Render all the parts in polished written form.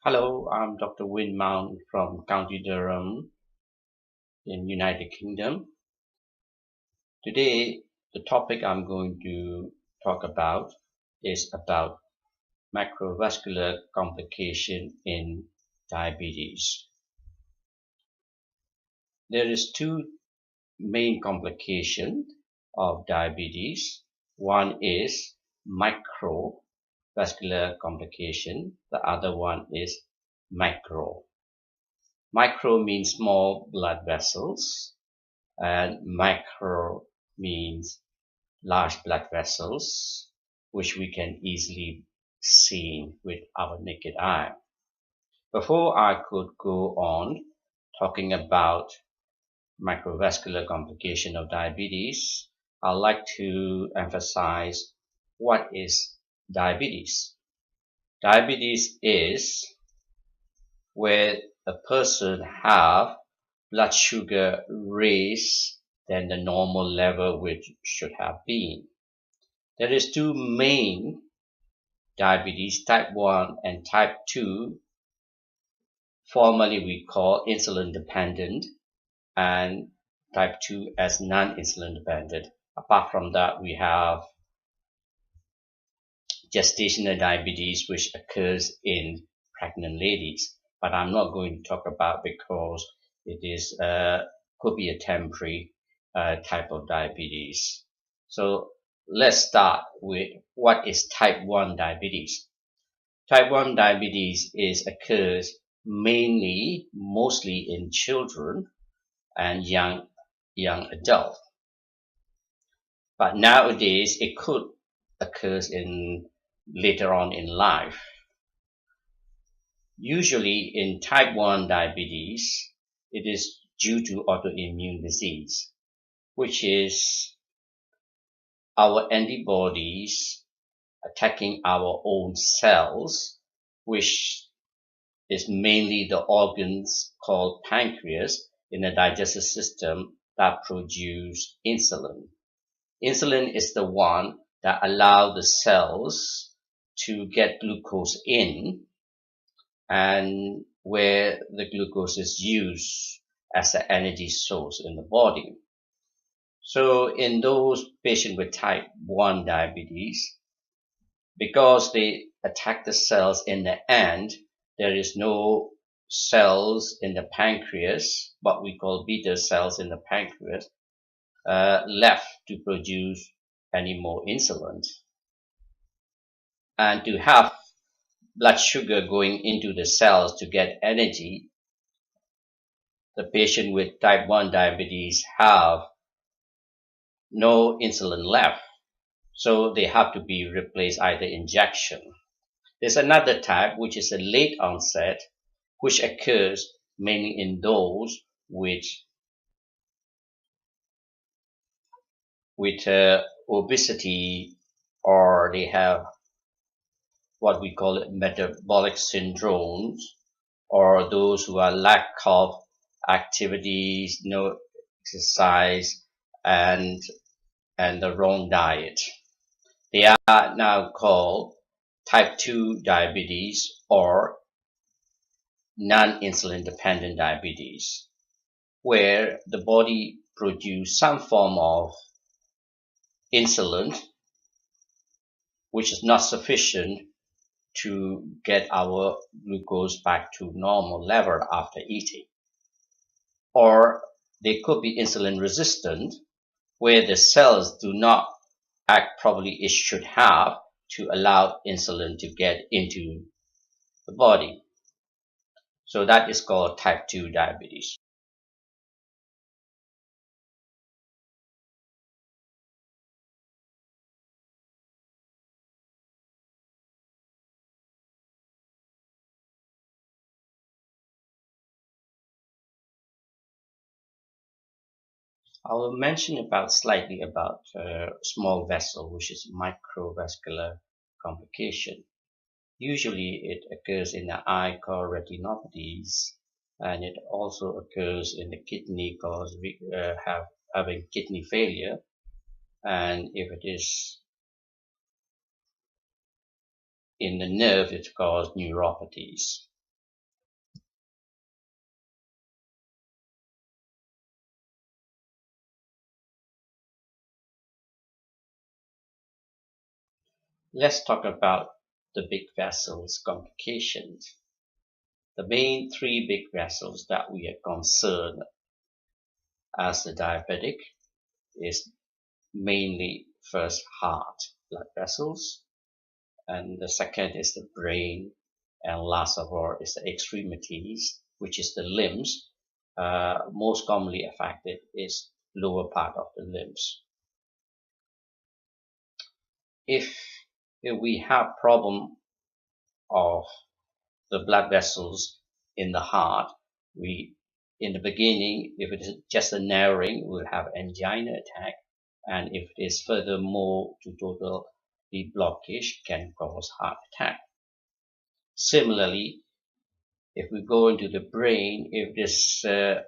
Hello, I'm Dr. Win Maung from County Durham in United Kingdom. Today, the topic I'm going to talk about is about macrovascular complication in diabetes. There is two main complications of diabetes. One is microvascular complication. The other one is macro. Micro means small blood vessels and macro means large blood vessels, which we can easily see with our naked eye. Before I could go on talking about microvascular complication of diabetes, I'd like to emphasize what is diabetes. Diabetes is where a person have blood sugar raised than the normal level which should have been. There is two main diabetes, type 1 and type 2. Formerly we call insulin dependent and type 2 as non-insulin dependent. Apart from that, we have gestational diabetes, which occurs in pregnant ladies, but I'm not going to talk about because it is could be a temporary type of diabetes. So let's start with what is type 1 diabetes. Type 1 diabetes occurs mostly in children and young adults. But nowadays it could occur later on in life. Usually in type 1 diabetes, it is due to autoimmune disease, which is our antibodies attacking our own cells, which is mainly the organs called pancreas in the digestive system that produce insulin. Insulin is the one that allows the cells to get glucose in, and where the glucose is used as an energy source in the body. So in those patients with type 1 diabetes, because they attack the cells in the end, there is no cells in the pancreas, what we call beta cells in the pancreas, left to produce any more insulin. And to have blood sugar going into the cells to get energy, the patient with type 1 diabetes have no insulin left, so they have to be replaced either injection. There's another type which is a late onset, which occurs mainly in those with obesity, or they have what we call metabolic syndromes, or those who are lack of activities, no exercise, and the wrong diet. They are now called type 2 diabetes or non-insulin dependent diabetes, where the body produces some form of insulin which is not sufficient to get our glucose back to normal level after eating. Or they could be insulin resistant, where the cells do not act properly it should have to allow insulin to get into the body. So that is called type 2 diabetes. I will mention slightly about small vessel, which is microvascular complication. Usually it occurs in the eye called retinopathies, and it also occurs in the kidney cause having kidney failure, and if it is in the nerve it causes neuropathies. Let's talk about the big vessels complications. The main three big vessels that we are concerned as a diabetic is mainly first heart blood vessels, and the second is the brain, and last of all is the extremities, which is the limbs. Most commonly affected is lower part of the limbs. If we have problem of the blood vessels in the heart, in the beginning, if it is just a narrowing, we'll have angina attack, and if it is furthermore to total the blockage, can cause heart attack. Similarly, if we go into the brain, if this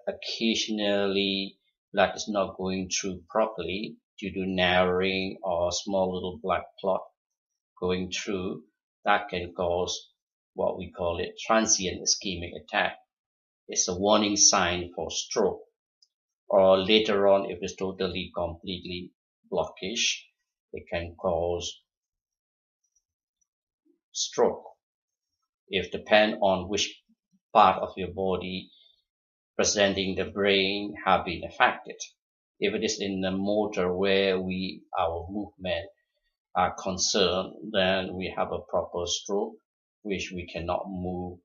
occasionally blood is not going through properly due to narrowing or small little blood clot going through, that can cause what we call it transient ischemic attack. It's a warning sign for stroke. Or later on, if it's totally completely blockage, it can cause stroke. It depends on which part of your body presenting the brain have been affected. If it is in the motor where our movement are concerned, then we have a proper stroke, which we cannot move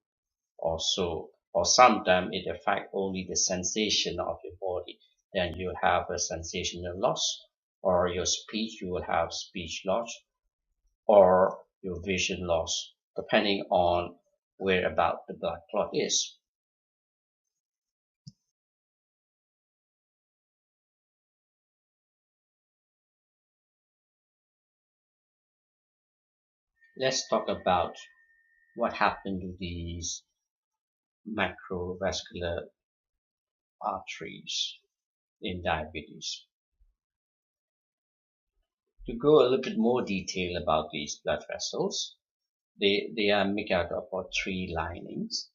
or so. Or sometimes it affects only the sensation of your body. Then you have a sensational loss, or your speech, you will have speech loss, or your vision loss, depending on where about the blood clot is. Let's talk about what happened to these macrovascular arteries in diabetes. To go a little bit more detail about these blood vessels, they are made out of three linings.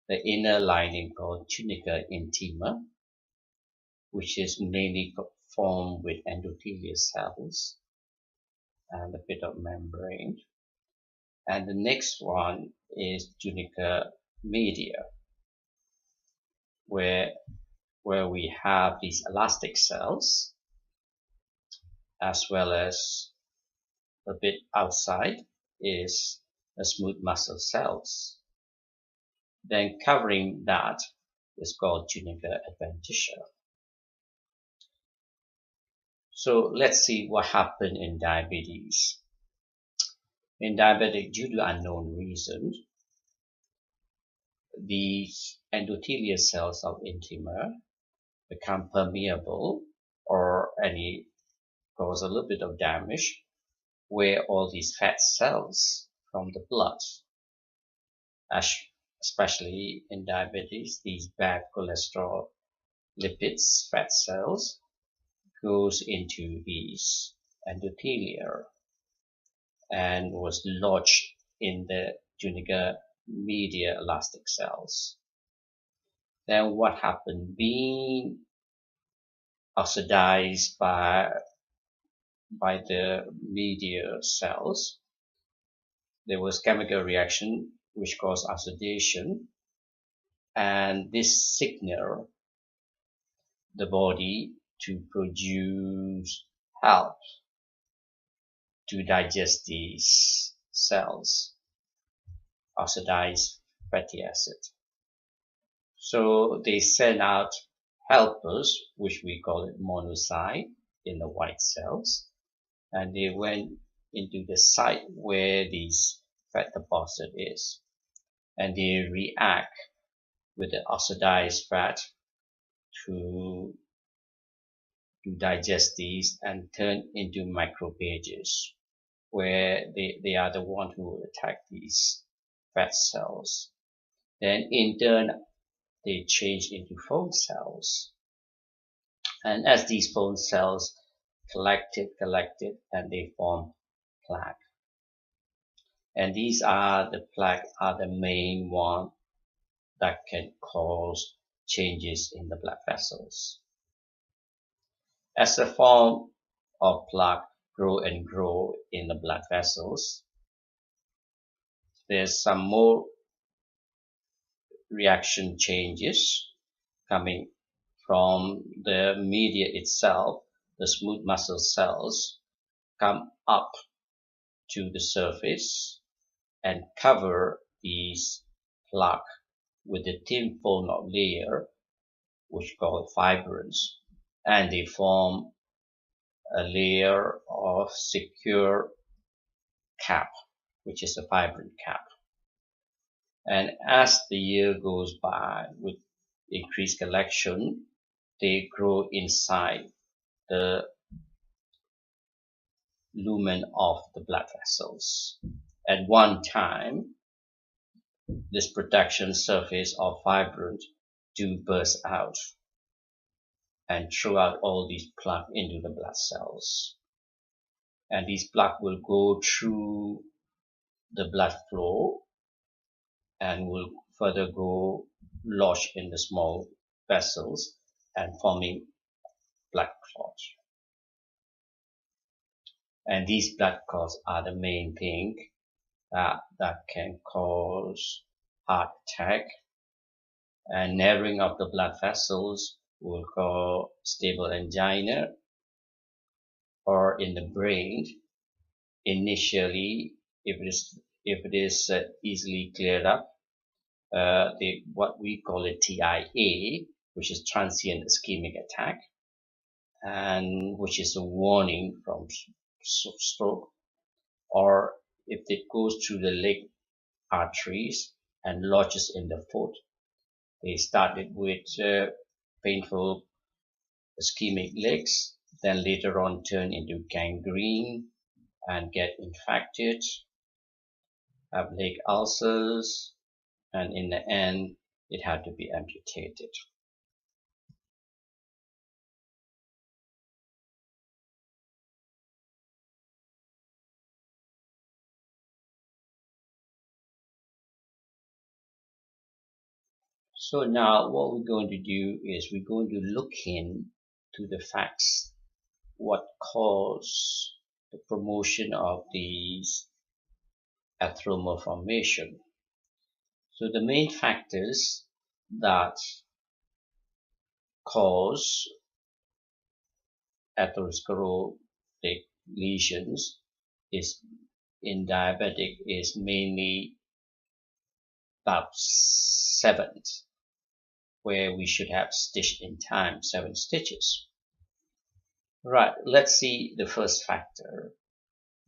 The inner lining called tunica intima, which is mainly formed with endothelial cells and a bit of membrane. And the next one is tunica media, where we have these elastic cells, as well as a bit outside is the smooth muscle cells. Then covering that is called tunica adventitia. So let's see what happened in diabetes. In diabetic, due to unknown reason, these endothelial cells of intima become permeable or cause a little bit of damage, where all these fat cells from the blood, especially in diabetes, these bad cholesterol lipids, fat cells, goes into these endothelia and was lodged in the tunica media elastic cells. Then what happened? Being oxidized by the media cells, there was chemical reaction which caused oxidation, and this signal the body to produce help to digest these cells, oxidized fatty acid. So they send out helpers, which we call it monocyte, in the white cells, and they went into the site where this fat deposit is, and they react with the oxidized fat to digest these and turn into macrophages, where they are the one who attack these fat cells. Then in turn, they change into foam cells. And as these foam cells collected, and they form plaque. And these are the plaque are the main one that can cause changes in the blood vessels. As a form of plaque grow and grow in the blood vessels. There's some more reaction changes coming from the media itself. The smooth muscle cells come up to the surface and cover these plaque with a thin film of layer, which called fibrins, and they form a layer of secure cap, which is a fibrin cap. And as the year goes by, with increased collection, they grow inside the lumen of the blood vessels. At one time, this protection surface of fibrins do burst out and throw out all these plaque into the blood cells. And these plaque will go through the blood flow and will further go lodge in the small vessels and forming blood clots. And these blood clots are the main thing that can cause heart attack, and narrowing of the blood vessels will cause stable angina. Or in the brain, initially, if it is easily cleared up, what we call a TIA, which is transient ischemic attack, and which is a warning from stroke. Or if it goes through the leg arteries and lodges in the foot, they started with painful ischemic legs, then later on turn into gangrene and get infected, have leg ulcers, and in the end it had to be amputated. So now what we're going to do is we're going to look into the facts, what cause the promotion of these atheroma formation. So the main factors that cause atherosclerotic lesions is in diabetic is mainly about 7, where we should have stitched in time 7 stitches. Right, let's see the first factor,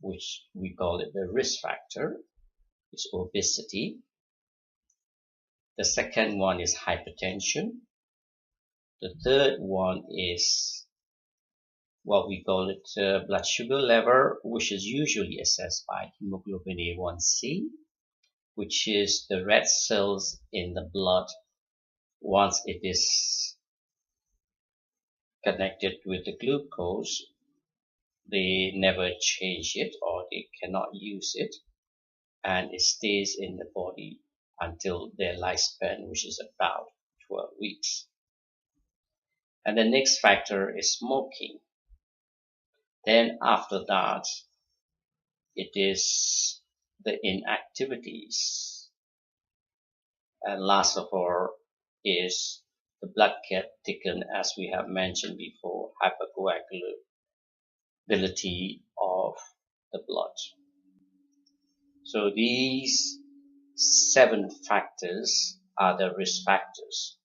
which we call it the risk factor, is obesity. The second one is hypertension. The third one is what we call it blood sugar level, which is usually assessed by hemoglobin A1C, which is the red cells in the blood. Once it is connected with the glucose, they never change it, or they cannot use it, and it stays in the body until their lifespan, which is about 12 weeks. And the next factor is smoking. Then after that, it is the inactivities. And last of all is the blood get thickened, as we have mentioned before, hypercoagulability of the blood. So these 7 factors are the risk factors.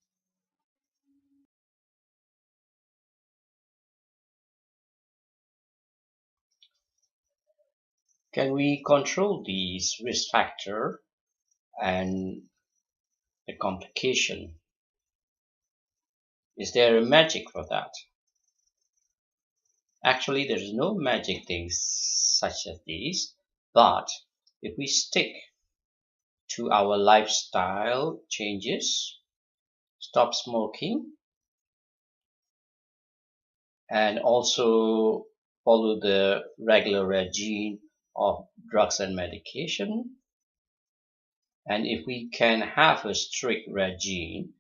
Can we control these risk factors and the complication? Is there a magic for that? Actually, there is no magic things such as these, but if we stick to our lifestyle changes, stop smoking, and also follow the regular regime of drugs and medication, and if we can have a strict regime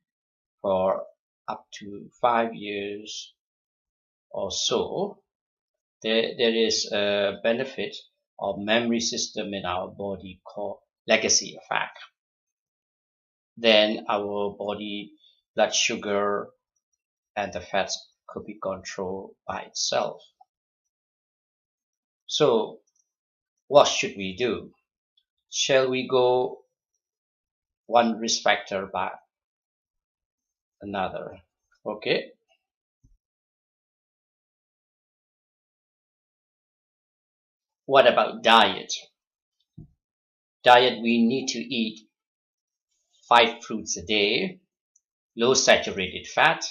for up to 5 years or so, there is a benefit of memory system in our body called legacy effect. Then our body blood sugar and the fats could be controlled by itself. So what should we do? Shall we go one risk factor by another? Okay. What about diet? Diet, we need to eat 5 fruits a day, low saturated fat,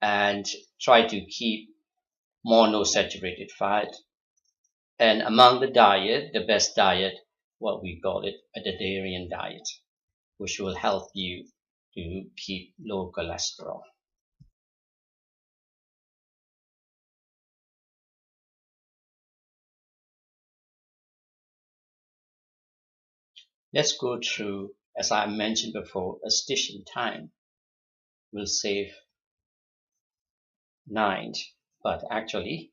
and try to keep monosaturated fat. And among the diet, the best diet, what we call it, a vegetarian diet, which will help you to keep low cholesterol. Let's go through, as I mentioned before, a stitch in time will save 9. But actually,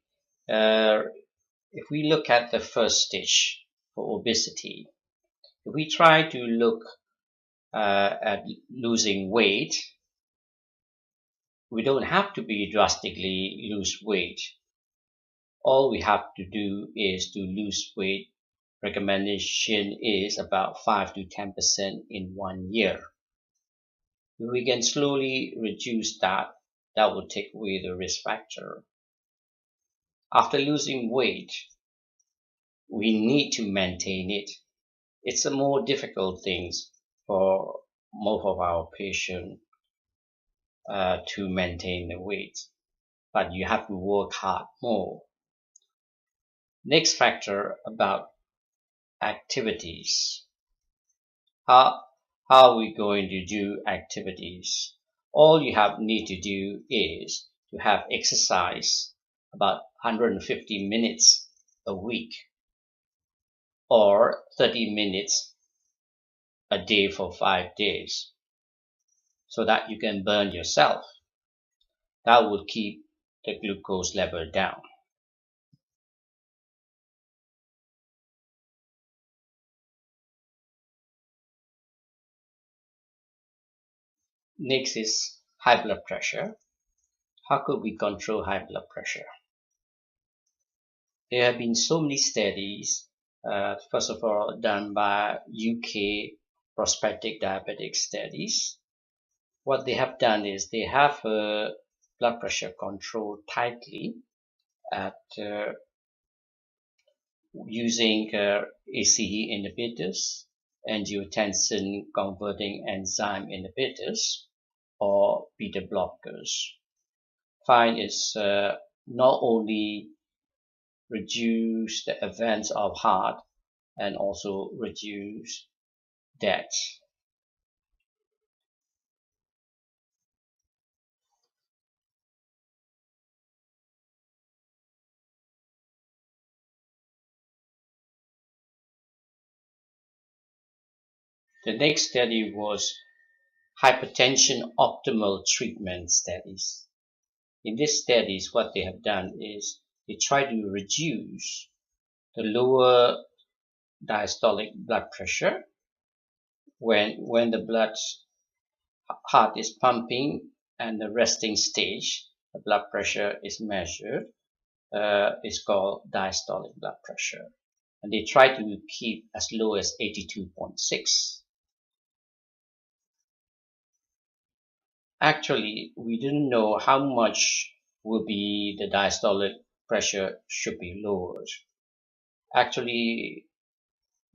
if we look at the first stage for obesity, if we try to look at losing weight, we don't have to be drastically lose weight. All we have to do is to lose weight. Recommendation is about 5 to 10% in 1 year. If we can slowly reduce that, that will take away the risk factor. After losing weight, we need to maintain it. It's a more difficult thing for most of our patients to maintain the weight, but you have to work hard more. Next factor about activities. How are we going to do activities? All you need to do is to have exercise about 150 minutes a week or 30 minutes a day for 5 days so that you can burn yourself. That will keep the glucose level down. Next is high blood pressure. How could we control high blood pressure? There have been so many studies, first of all, done by UK prospective diabetic studies. What they have done is they have blood pressure controlled tightly at using ACE inhibitors, angiotensin converting enzyme inhibitors, or beta blockers. Find is not only reduce the events of heart and also reduce death. The next study was hypertension optimal treatment studies. In these studies, what they have done is they try to reduce the lower diastolic blood pressure when the heart is pumping and the resting stage, the blood pressure is measured, is called diastolic blood pressure. And they try to keep as low as 82.6. Actually, we didn't know how much will be the diastolic pressure should be lowered. Actually,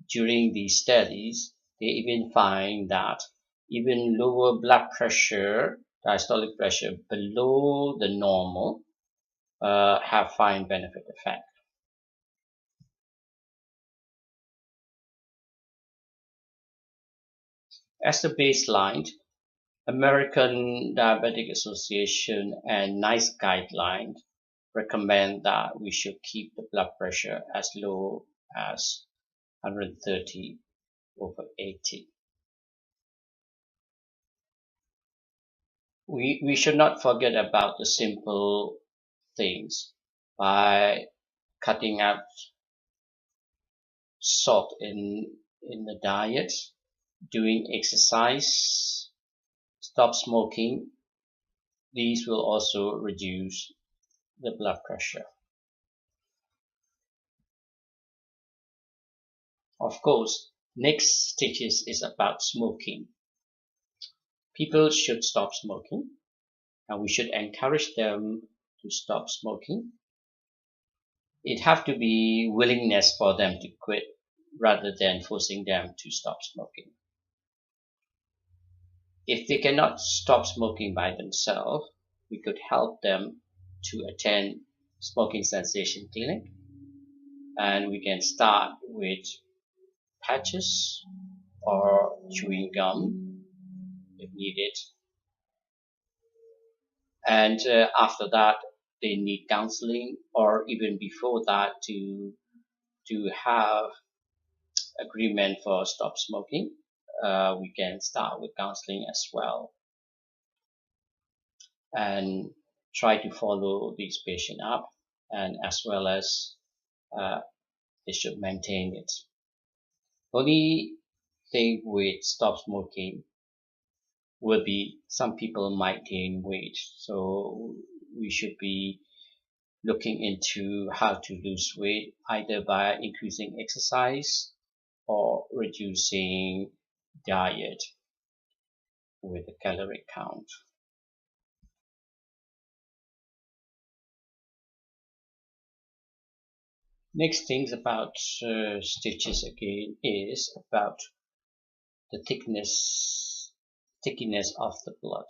during these studies, they even find that even lower blood pressure, diastolic pressure below the normal, have fine benefit effect. As the baseline, American Diabetic Association and NICE guidelines recommend that we should keep the blood pressure as low as 130/80. We should not forget about the simple things. by cutting out salt in the diet, doing exercise, stop smoking. These will also reduce the blood pressure. Of course, next stages is about smoking. People should stop smoking, and we should encourage them to stop smoking. It have to be willingness for them to quit rather than forcing them to stop smoking. If they cannot stop smoking by themselves, we could help them to attend smoking cessation clinic, and we can start with patches or chewing gum if needed. And after that, they need counseling, or even before that, to have agreement for stop smoking. We can start with counseling as well, and try to follow these patient up, and as well as they should maintain it. Only thing with stop smoking will be some people might gain weight, so we should be looking into how to lose weight either by increasing exercise or reducing diet with a calorie count. Next things about stitches again is about the thickness of the blood,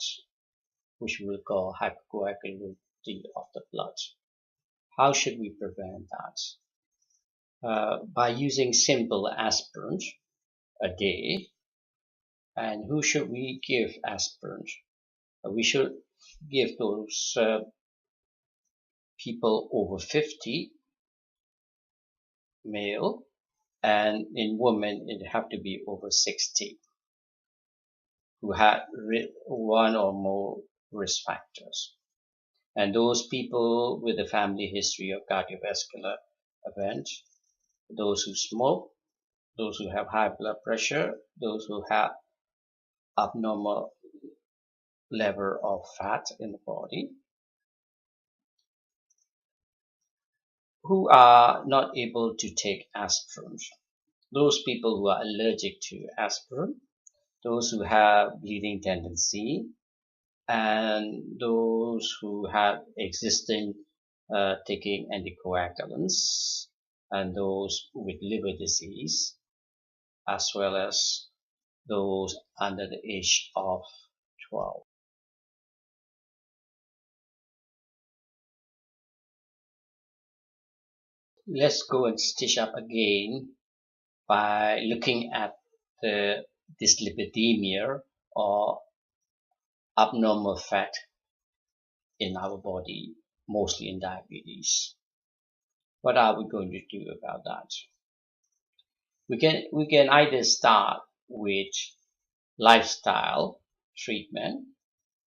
which we'll call hypercoagulability of the blood. How should we prevent that? By using simple aspirin a day. And who should we give aspirin? We should give those people over 50, male, and in women it have to be over 60, who had one or more risk factors. And those people with a family history of cardiovascular event, those who smoke, those who have high blood pressure, those who have abnormal level of fat in the body, who are not able to take aspirin, those people who are allergic to aspirin, those who have bleeding tendency, and those who have existing taking anticoagulants, and those with liver disease, as well as those under the age of 12. Let's go and stitch up again by looking at the dyslipidemia, or abnormal fat in our body, mostly in diabetes. What are we going to do about that? We can either start with lifestyle treatment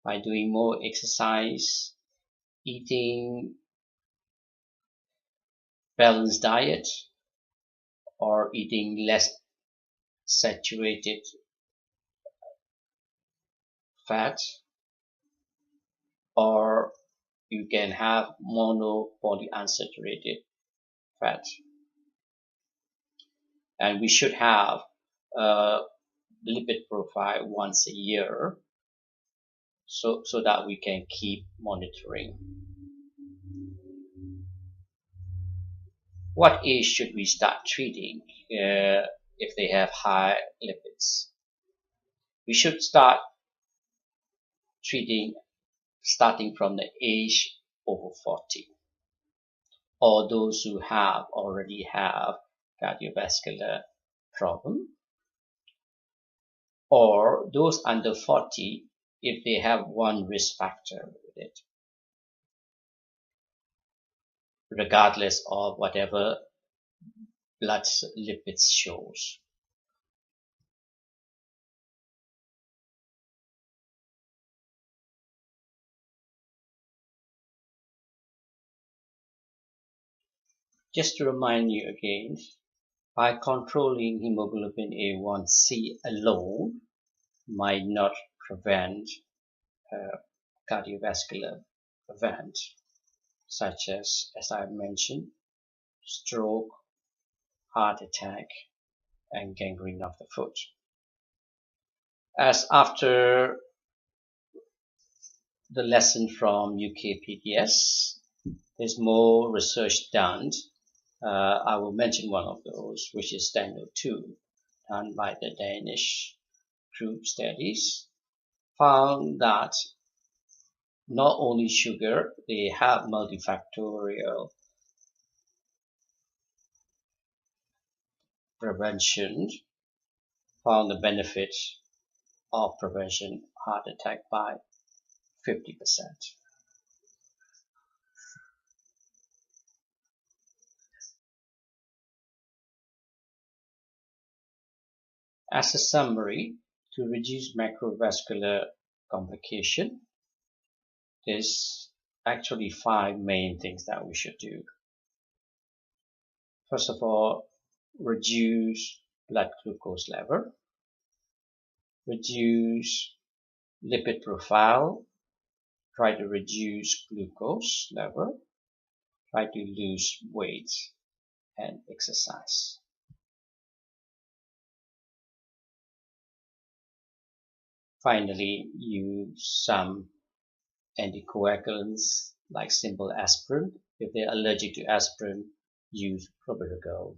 by doing more exercise, eating balanced diet, or eating less saturated fat, or you can have mono polyunsaturated fat. And we should have a lipid profile once a year, so that we can keep monitoring. What age should we start treating if they have high lipids? We should start treating starting from the age over 40, or those who have already have cardiovascular problem, or those under 40 if they have one risk factor with it, regardless of whatever blood lipids shows. Just to remind you again, by controlling hemoglobin A1C alone might not prevent a cardiovascular event such as I mentioned, stroke, heart attack, and gangrene of the foot. As after the lesson from UK PDS, there's more research done. I will mention one of those, which is Standard 2, done by the Danish group studies, found that not only sugar, they have multifactorial prevention, found the benefit of prevention heart attack by 50%. As a summary, to reduce macrovascular complication, there's actually 5 main things that we should do. First of all, reduce blood glucose level, reduce lipid profile, try to reduce glucose level, try to lose weight, and exercise. Finally, use some anticoagulants like simple aspirin. If they're allergic to aspirin, use clopidogrel.